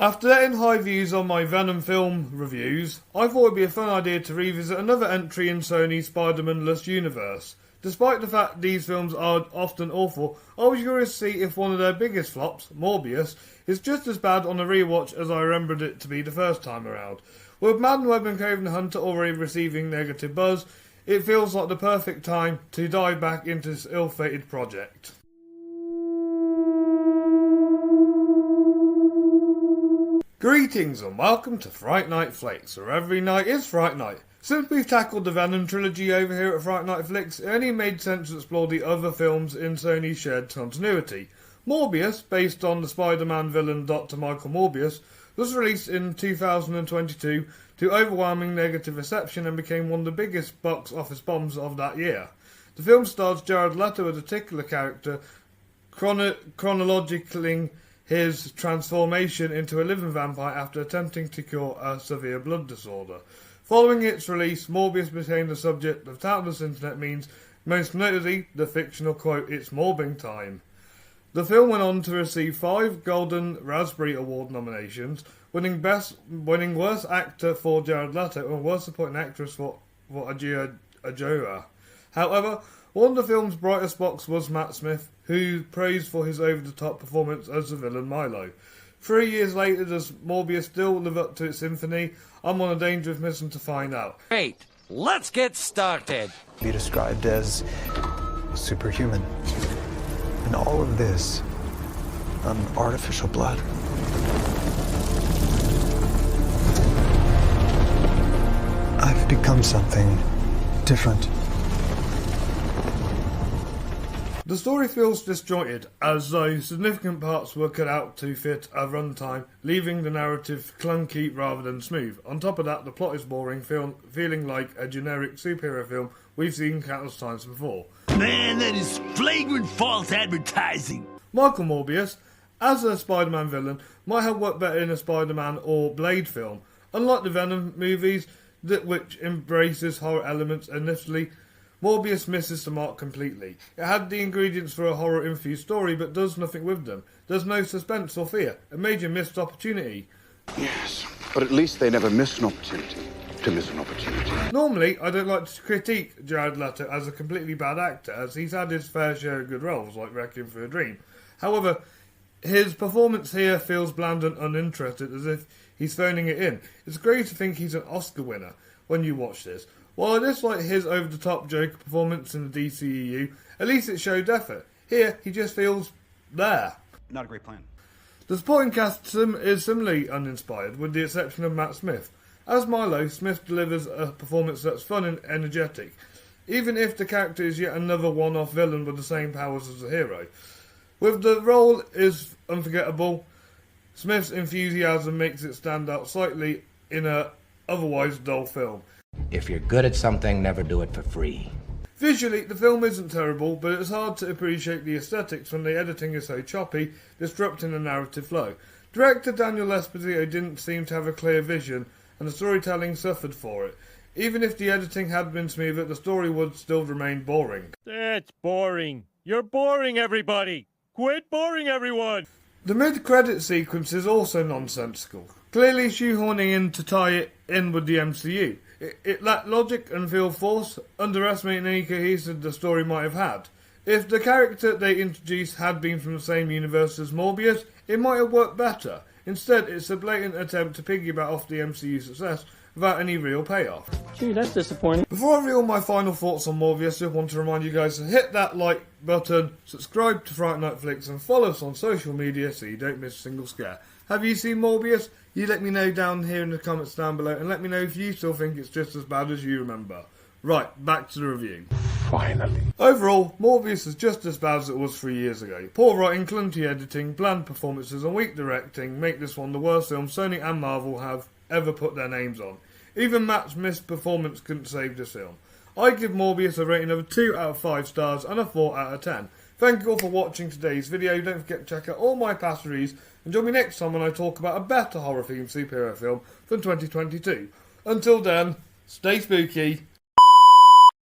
After getting high views on my Venom film reviews, I thought it'd be a fun idea to revisit another entry in Sony's Spider-Man-less universe. Despite the fact these films are often awful, I was curious to see if one of their biggest flops, Morbius, is just as bad on a rewatch as I remembered it to be the first time around. With Madden Web and Craven the Hunter already receiving negative buzz, it feels like the perfect time to dive back into this ill-fated project. Greetings and welcome to Fright Night Flix, where every night is Fright Night. Since we've tackled the Venom trilogy over here at Fright Night Flix, it only made sense to explore the other films in Sony's shared continuity. Morbius, based on the Spider-Man villain Dr. Michael Morbius, was released in 2022 to overwhelming negative reception and became one of the biggest box office bombs of that year. The film stars Jared Leto as a titular character, chronologically his transformation into a living vampire after attempting to cure a severe blood disorder. Following its release, Morbius became the subject of countless internet memes, most notably the fictional quote, "It's Morbin time." The film went on to receive 5 Golden Raspberry Award nominations, winning Worst Actor for Jared Leto and Worst Supporting Actress for Adria Arjona. However, one of the film's brightest spots was Matt Smith, who praised for his over-the-top performance as the villain Milo. 3 years later, does Morbius still live up to its symphony? I'm on a dangerous mission to find out. Great, let's get started. Be described as superhuman. And all of this on artificial blood. I've become something different. The story feels disjointed, as though significant parts were cut out to fit a runtime, leaving the narrative clunky rather than smooth. On top of that, the plot is boring, feeling like a generic superhero film we've seen countless times before. Man, that is flagrant false advertising. Michael Morbius, as a Spider-Man villain, might have worked better in a Spider-Man or Blade film. Unlike the Venom movies, which embraces horror elements initially, Morbius misses the mark completely. It had the ingredients for a horror-infused story, but does nothing with them. There's no suspense or fear. A major missed opportunity. Yes, but at least they never miss an opportunity to miss an opportunity. Normally, I don't like to critique Jared Leto as a completely bad actor, as he's had his fair share of good roles, like Requiem for a Dream. However, his performance here feels bland and uninterested, as if he's phoning it in. It's great to think he's an Oscar winner when you watch this. While I dislike his over-the-top Joker performance in the DCEU, at least it showed effort. Here, he just feels there. Not a great plan. The supporting cast is similarly uninspired, with the exception of Matt Smith. As Milo, Smith delivers a performance that's fun and energetic, even if the character is yet another one-off villain with the same powers as the hero. With the role is unforgettable, Smith's enthusiasm makes it stand out slightly in a otherwise dull film. If you're good at something, never do it for free. Visually, the film isn't terrible, but it's hard to appreciate the aesthetics when the editing is so choppy, disrupting the narrative flow. Director Daniel Esposito didn't seem to have a clear vision, and the storytelling suffered for it. Even if the editing had been smoother, the story would still remain boring. That's boring. You're boring, everybody. Quit boring everyone. The mid-credit sequence is also nonsensical, clearly shoehorning in to tie it in with the MCU. It lacked logic and feel forced, underestimating any cohesive the story might have had. If the character they introduced had been from the same universe as Morbius, it might have worked better. Instead, it's a blatant attempt to piggyback off the MCU success without any real payoff. Gee, that's disappointing. Before I reveal my final thoughts on Morbius, I just want to remind you guys to hit that like button, subscribe to Fright Night Flix, and follow us on social media so you don't miss a single scare. Have you seen Morbius? You let me know down here in the comments down below, and let me know if you still think it's just as bad as you remember. Right, back to the review. Finally. Overall, Morbius is just as bad as it was 3 years ago. Poor writing, clunky editing, bland performances, and weak directing make this one of the worst films Sony and Marvel have ever put their names on. Even Matt's missed performance couldn't save this film. I give Morbius a rating of a 2 out of 5 stars and a 4 out of 10. Thank you all for watching today's video. Don't forget to check out all my past reviews and join me next time when I talk about a better horror-themed superhero film from 2022. Until then, stay spooky.